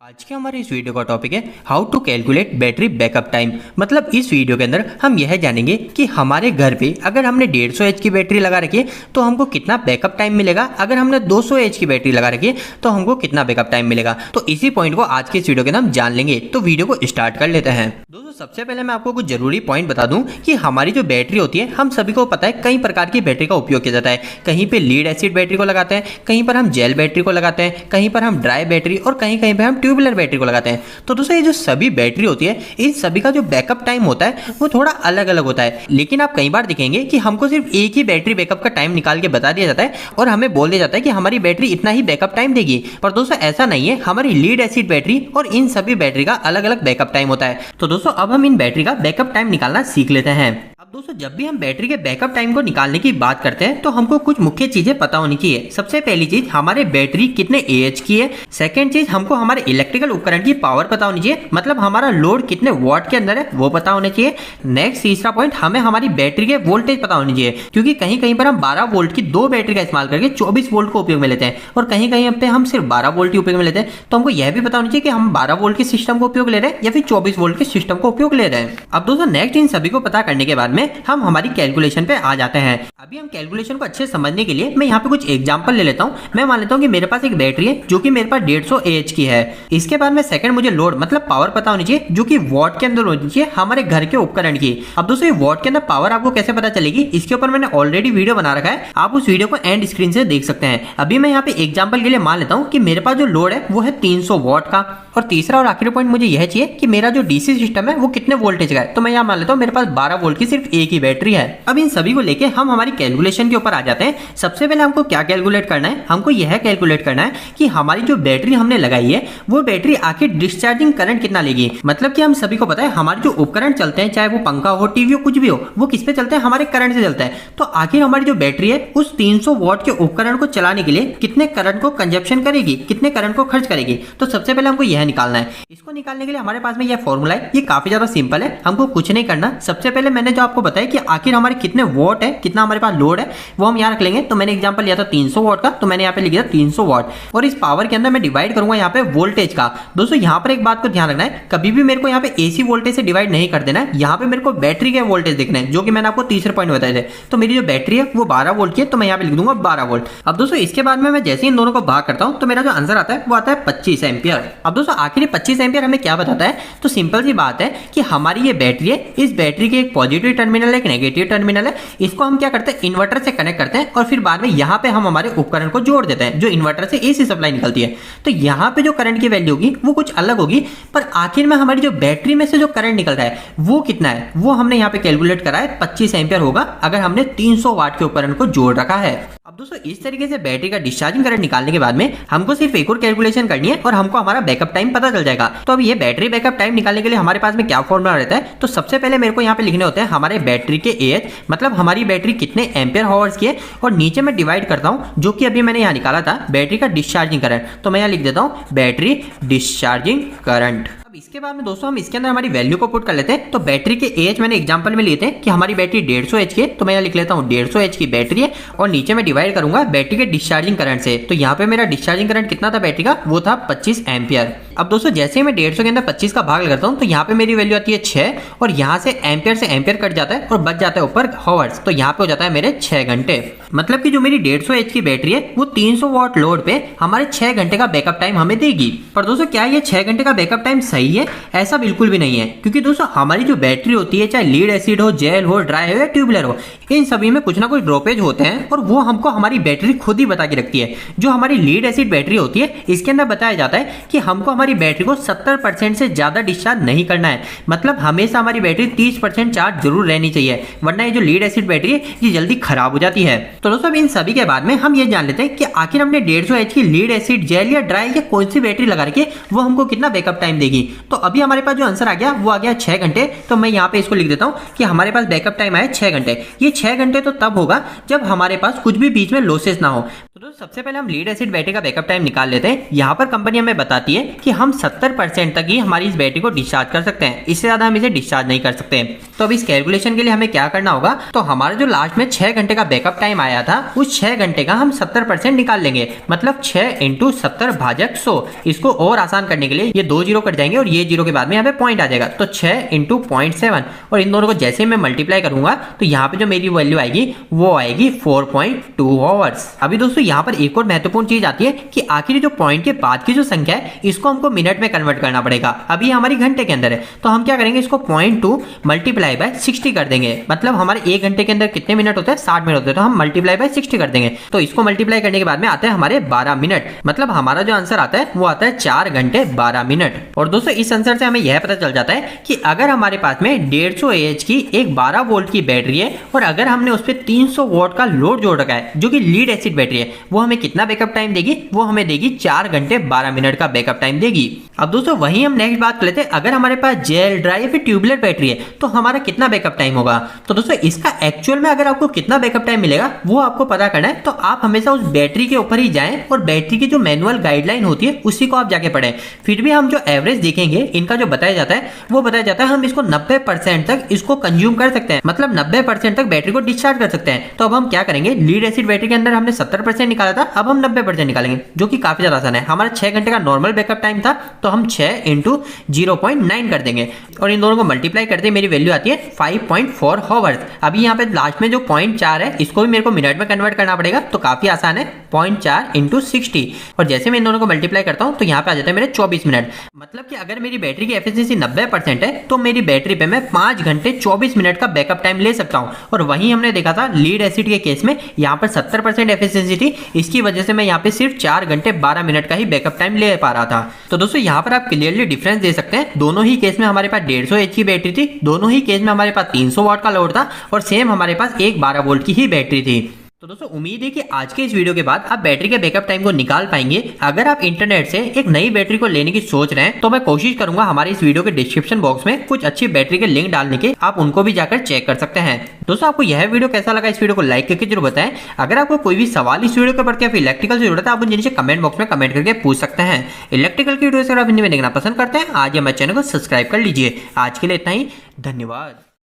आज के हमारे इस वीडियो का टॉपिक है how to calculate battery backup time. मतलब इस वीडियो के अंदर हम यह जानेंगे कि हमारे घर पे अगर हमने 150 एच की बैटरी लगा रखी है तो हमको कितना बैकअप टाइम मिलेगा, अगर हमने 200 एच की बैटरी लगा रखी है तो हमको कितना बैकअप टाइम मिलेगा। तो इसी पॉइंट को आज के इस वीडियो के अंदर हम जान लेंगे। तो वीडियो को स्टार्ट कर लेते हैं। दोस्तों सबसे पहले मैं आपको कुछ जरूरी पॉइंट बता दूं कि हमारी जो बैटरी होती है हम सभी को पता है कई प्रकार की बैटरी का उपयोग किया जाता है। कहीं पे लीड एसिड बैटरी को लगाते हैं, कहीं पर हम जेल बैटरी को लगाते हैं, कहीं पर हम ड्राई बैटरी और कहीं कहीं पे हम ट्यूबुलर बैटरी को लगाते हैं। तो दोस्तों ये जो सभी बैटरी होती है इन सभी का जो बैकअप टाइम होता है वो थोड़ा अलग अलग होता है। लेकिन आप कई बार देखेंगे कि हमको सिर्फ एक ही बैटरी बैकअप का टाइम निकाल के बता दिया जाता है और हमें बोल दिया जाता है कि हमारी बैटरी इतना ही बैकअप टाइम देगी। पर दोस्तों ऐसा नहीं है, हमारी लीड एसिड बैटरी और इन सभी बैटरी का अलग अलग बैकअप टाइम होता है। तो दोस्तों अब हम इन बैटरी का बैकअप टाइम निकालना सीख लेते हैं। अब दोस्तों जब भी हम बैटरी के बैकअप टाइम को निकालने की बात करते हैं तो हमको कुछ मुख्य चीजें पता होनी चाहिए। सबसे पहली चीज हमारे बैटरी कितने एएच की है। सेकंड चीज हमको हमारे इलेक्ट्रिकल उपकरण की पावर पता होनी चाहिए, मतलब हमारा लोड कितने वॉट के अंदर है वो पता होना चाहिए। नेक्स्ट तीसरा पॉइंट हमें हमारी बैटरी के वोल्टेज पता होनी चाहिए, क्योंकि कहीं कहीं पर हम 12 वोल्ट की दो बैटरी का इस्तेमाल करके 24 वोल्ट को उपयोग में लेते हैं और कहीं कहीं पे हम सिर्फ 12 वोल्ट ही उपयोग में लेते हैं। तो हमको यह भी पता होना चाहिए कि हम 12 वोल्ट के सिस्टम को उपयोग ले रहे हैं या फिर 24 वोल्ट के सिस्टम को उपयोग ले रहे हैं। अब दोस्तों नेक्स्ट इन सभी को पता करने के बाद में हम हमारी कैलकुलेशन पे आ जाते हैं। अभी हम कैलकुलेशन को अच्छे से समझने के लिए मैं यहाँ पे कुछ एग्जांपल ले लेता हूँ। मैं मान लेता हूँ कि मेरे पास एक बैटरी है जो कि मेरे पास 150 एएच की है। इसके बाद में सेकंड मुझे लोड मतलब पावर पता होनी चाहिए जो कि वॉट के अंदर होनी चाहिए हमारे घर के उपकरण की। अब दोस्तों ये वॉट के अंदर पावर आपको कैसे पता चलेगी, इसके ऊपर मैंने ऑलरेडी वीडियो बना रखा है, आप उस वीडियो को एंड स्क्रीन से देख सकते हैं। अभी मैं यहाँ पे एग्जाम्पल के लिए मान लेता हूँ कि मेरे पास जो लोड है वो है 300 वॉट का। और तीसरा और आखिरी पॉइंट मुझे यह चाहिए कि मेरा जो डीसी सिस्टम है वो कितने वोल्टेज का है। तो मैं यहाँ मान लेता हूँ मेरे पास 12 वोल्ट की सिर्फ एक ही बैटरी है। अब इन सभी को लेके हम हमारी कैलकुलेशन के ऊपर आ जाते हैं। सबसे पहले हमको क्या कैलकुलेट करना है, हमको यह कैलकुलेट करना है कि हमारी जो बैटरी हमने लगाई है वो बैटरी आखिर डिस्चार्जिंग करंट कितना लेगी। मतलब कि हम सभी को पता है हमारे जो उपकरण चलते हैं, चाहे वो पंखा हो, टीवी हो, कुछ भी हो, वो किस पे चलते हैं, हमारे करंट से चलते हैं। तो आखिर हमारी जो बैटरी है उस 300 वॉट के उपकरण को चलाने के लिए कितने करंट को कंजप्शन करेगी, कितने करंट को खर्च करेगी। तो सबसे पहले हमको यह निकालना है। इसको निकालने के लिए हमारे पास में यह फॉर्मूला है, ये काफी ज्यादा सिंपल है, हमको कुछ नहीं करना। सबसे पहले मैंने जो आपको बताया कि आखिर हमारे कितने वॉट है, कितना हमारे पास लोड है, वो हम यहाँ रख लेंगे। तो मैंने एग्जांपल लिया था 300 वॉट का, तो मैंने यहाँ पे लिख दिया 300 वॉट और इस पावर के अंदर मैं डिवाइड करूंगा यहाँ पे वोल्टेज का। दोस्तों यहाँ पर एक बात को ध्यान रखना है, कभी भी मेरे को यहाँ पे एसी वोल्टेज से डिवाइड नहीं कर देना है, यहाँ पे मेरे को बैटरी के वोल्टेज देखना है, जो कि मैंने आपको तीसरे पॉइंट बताए थे। तो मेरी जो बैटरी है वो 12 वोल्ट की है, तो मैं यहाँ पे लिख दूंगा 12 वोल्ट। अब दोस्तों इसके बाद में मैं जैसे इन दोनों को भाग करता हूँ तो मेरा जो आंसर आता है वो आता है 25 एम्पियर। अब दोस्तों आखिर 25 एम्पियर हमें क्या बताता है, तो सिंपल सी बात है कि हमारी ये बैटरी है, इस बैटरी के एक पॉजिटिव टर्मिनल है, एक नेगेटिव टर्मिनल है। इसको हम क्या करते हैं, इन्वर्टर से कनेक्ट करते हैं और फिर बाद में यहाँ पे हम हमारे उपकरण को जोड़ देते हैं जो इन्वर्टर से एसी सप्लाई निकलती है। तो यहाँ पे जो करंट की वैल्यू होगी वो कुछ अलग होगी, पर आखिर में हमारी जो बैटरी में से जो करंट निकलता है वो कितना है, वो हमने यहाँ पे कैलकुलेट करा है 25 एम्पियर होगा अगर हमने 300 वाट के उपकरण को जोड़ रखा है। अब दोस्तों इस तरीके से बैटरी का डिस्चार्जिंग करंट निकालने के बाद में हमको सिर्फ एक और कैलकुलेशन करनी है और हमको हमारा बैकअप टाइम पता चल जाएगा। तो अब ये बैटरी बैकअप टाइम निकालने के लिए हमारे पास में क्या फॉर्मूला रहता है, तो सबसे पहले मेरे को यहाँ पे लिखने होते हैं हमारे बैटरी के एएच, मतलब हमारी बैटरी कितने एम्पियर हावर्स की है, और नीचे मैं डिवाइड करता हूँ जो कि अभी मैंने यहाँ निकाला था बैटरी का डिस्चार्जिंग करंट। तो मैं यहाँ लिख देता हूँ बैटरी डिस्चार्जिंग करंट। अब इसके बाद में दोस्तों हम इसके अंदर हमारी वैल्यू को पुट कर लेते हैं। तो बैटरी के एच मैंने एग्जांपल में लेते हैं कि हमारी बैटरी 150 एच की है, तो मैं यहाँ लिख लेता हूँ 150 एच की बैटरी है और नीचे मैं डिवाइड करूंगा बैटरी के डिस्चार्जिंग करंट से। तो यहाँ पे मेरा डिस्चार्जिंग करंट कितना था बैटरी का, वो था 25 एम्पियर। अब दोस्तों जैसे ही मैं 150 के अंदर 25 का भाग लगाता हूँ तो यहाँ पे मेरी वैल्यू आती है 6 और यहाँ से एम्पियर कट जाता है और बच जाता है ऊपर हावर्स। तो यहाँ पे हो जाता है मेरे 6 घंटे। मतलब कि जो मेरी 150 एच की बैटरी है वो 300 वॉट लोड पे हमारे 6 घंटे का बैकअप टाइम हमें देगी। पर दोस्तों क्या ये 6 घंटे का बैकअप टाइम सही है? ऐसा बिल्कुल भी नहीं है, क्योंकि दोस्तों हमारी जो बैटरी होती है, चाहे लीड एसिड हो, जेल हो, ड्राई हो या ट्यूबुलर हो, इन सभी में कुछ ना कुछ ड्रॉपेज होते हैं और वो हमको हमारी बैटरी खुद ही बता के रखती है। जो हमारी लीड एसिड बैटरी होती है इसके अंदर बताया जाता है कि हमको हमारी बैटरी को 70% से ज्यादा डिस्चार्ज नहीं करना है, मतलब हमेशा हमारी बैटरी 30% चार्ज जरूर रहनी चाहिए, वरना ये जो लीड एसिड बैटरी है ये जल्दी खराब हो जाती है। तो दोस्तों इन सभी के बाद में हम ये जान लेते हैं कि आखिर हमने 150 एच की लीड एसिड, जेल या ड्राई या कौन सी बैटरी लगा रखी है वो हमको कितना बैकअप टाइम देगी। तो अभी हमारे पास जो आंसर आ गया वो आ गया 6 घंटे। तो मैं यहाँ पे इसको लिख देता हूँ कि हमारे पास बैकअप टाइम आया 6 घंटे। ये 6 घंटे तो तब होगा जब हमारे पास कुछ भी बीच में लॉसेस ना हो। तो सबसे पहले हम लीड एसिड बैटरी का बैकअप टाइम निकाल लेते हैं। यहाँ पर कंपनी हमें बताती है कि हम 70% तक ही हमारी इस बैटरी को डिस्चार्ज कर सकते हैं, इससे ज़्यादा हम इसे डिस्चार्ज नहीं कर सकते। तो अब इस कैलकुलेशन के लिए हमें क्या करना होगा, तो हमारा जो लास्ट में 6 घंटे का बैकअप टाइम आया था, उस 6 घंटे का हम 70% निकाल लेंगे, मतलब 6 × 70 भाजक 100। इसको और आसान करने के लिए ये 2 जीरो कट जाएंगे और ये जीरो के बाद में यहाँ पे पॉइंट आ जाएगा, तो 6 × 0.7, और इन दोनों को जैसे मैं मल्टीप्लाई करूंगा तो यहाँ पे जो मेरी वैल्यू आएगी वो आएगी 4.2 आवर्स। अभी दोस्तों यहाँ पर एक और महत्वपूर्ण चीज आती है कि आखिर जो पॉइंट के बाद की जो संख्या है इसको हमको मिनट में कन्वर्ट करना पड़ेगा। अभी हमारी घंटे के अंदर है, तो हम क्या करेंगे, इसको 0.2 मल्टीप्लाई बाय 60 कर देंगे, मतलब हमारे 1 घंटे के अंदर कितने मिनट होते हैं, 60 मिनट होते हैं, तो हम मल्टीप्लाई बाय 60 कर देंगे। तो इसको मल्टीप्लाई करने के बाद में आते हैं हमारे 12 मिनट, मतलब हमारा जो आंसर आता है वो आता है 4 घंटे 12 मिनट। और दोस्तों इस आंसर से हमें यह पता चल जाता है कि अगर हमारे पास में 150 AH की एक 12 वोल्ट की बैटरी है और अगर हमने उस पर 300 वॉट का लोड जोड़ रखा है जो कि लीड एसिड बैटरी है, वो हमें कितना बैकअप टाइम देगी, वो हमें देगी 4 घंटे 12 मिनट का बैकअप टाइम देगी। अब दोस्तों वहीं हम नेक्स्ट बात कर लेते हैं, अगर हमारे पास जेल ड्राई या फिर ट्यूबुलर बैटरी है तो हमारा कितना बैकअप टाइम होगा। तो दोस्तों इसका एक्चुअल में अगर आपको कितना बैकअप टाइम मिलेगा वो आपको पता करना है, तो आप हमेशा उस बैटरी के ऊपर ही जाएं और बैटरी की जो मैनुअल गाइडलाइन होती है उसी को आप जाके पढ़ें। फिर भी हम जो एवरेज देखेंगे इनका जो बताया जाता है वो बताया जाता है हम इसको 90% तक इसको कंज्यूम कर सकते हैं, मतलब 90% तक बैटरी को डिस्चार्ज कर सकते हैं। तो अब हम क्या करेंगे, लीड एसिड बैटरी के अंदर हमने 70% निकाला था, अब हम 90% निकालेंगे, जो कि काफी ज्यादा आसान है। हमारा 6 घंटे का नॉर्मल बैकअप टाइम था, तो हम 6 × 0.9 कर देंगे और इन दोनों को मल्टीप्लाई करते मेरी वैल्यू आती है 5.4 आवर्स। अभी यहाँ पे लास्ट में जो 0.4 है इसको भी मेरे को मिनट में कन्वर्ट करना पड़ेगा, तो काफी आसान है, 0.4 × 60, और जैसे मैं इन दोनों को मल्टीप्लाई करता हूँ तो यहाँ पे आ जाता है मेरे 24 मिनट। मतलब कि अगर मेरी बैटरी की एफिशिएंसी 90% है तो मेरी बैटरी पे मैं 5 घंटे 24 मिनट का बैकअप टाइम ले सकता हूँ। और वहीं हमने देखा था लीड एसिड के केस में यहाँ पर 70% एफिशिएंसी थी, इसकी वजह से मैं यहाँ पे सिर्फ 4 घंटे 12 मिनट का ही बैकअप टाइम ले पा रहा था। तो दोस्तों यहाँ पर आप क्लियरली डिफरेंस दे सकते हैं, दोनों ही केस में हमारे पास 150 AH की बैटरी थी, दोनों ही केस में हमारे पास 300 वाट का लोड था और सेम हमारे पास एक 12 वोल्ट की ही बैटरी थी। तो दोस्तों उम्मीद है कि आज के इस वीडियो के बाद आप बैटरी के बैकअप टाइम को निकाल पाएंगे। अगर आप इंटरनेट से एक नई बैटरी को लेने की सोच रहे हैं तो मैं कोशिश करूंगा हमारे इस वीडियो के डिस्क्रिप्शन बॉक्स में कुछ अच्छी बैटरी के लिंक डालने के, आप उनको भी जाकर चेक कर सकते हैं। दोस्तों आपको यह वीडियो कैसा लगा, इस वीडियो को लाइक करके जरूर बताएं। अगर आपको कोई भी सवाल इस वीडियो के ऊपर या फिर इलेक्ट्रिकल से जुड़ा था, आप मुझे नीचे कमेंट बॉक्स में कमेंट करके पूछ सकते हैं। इलेक्ट्रिकल की वीडियो अगर आप हिंदी में देखना पसंद करते हैं, आज हमारे चैनल को सब्सक्राइब कर लीजिए। आज के लिए इतना ही, धन्यवाद।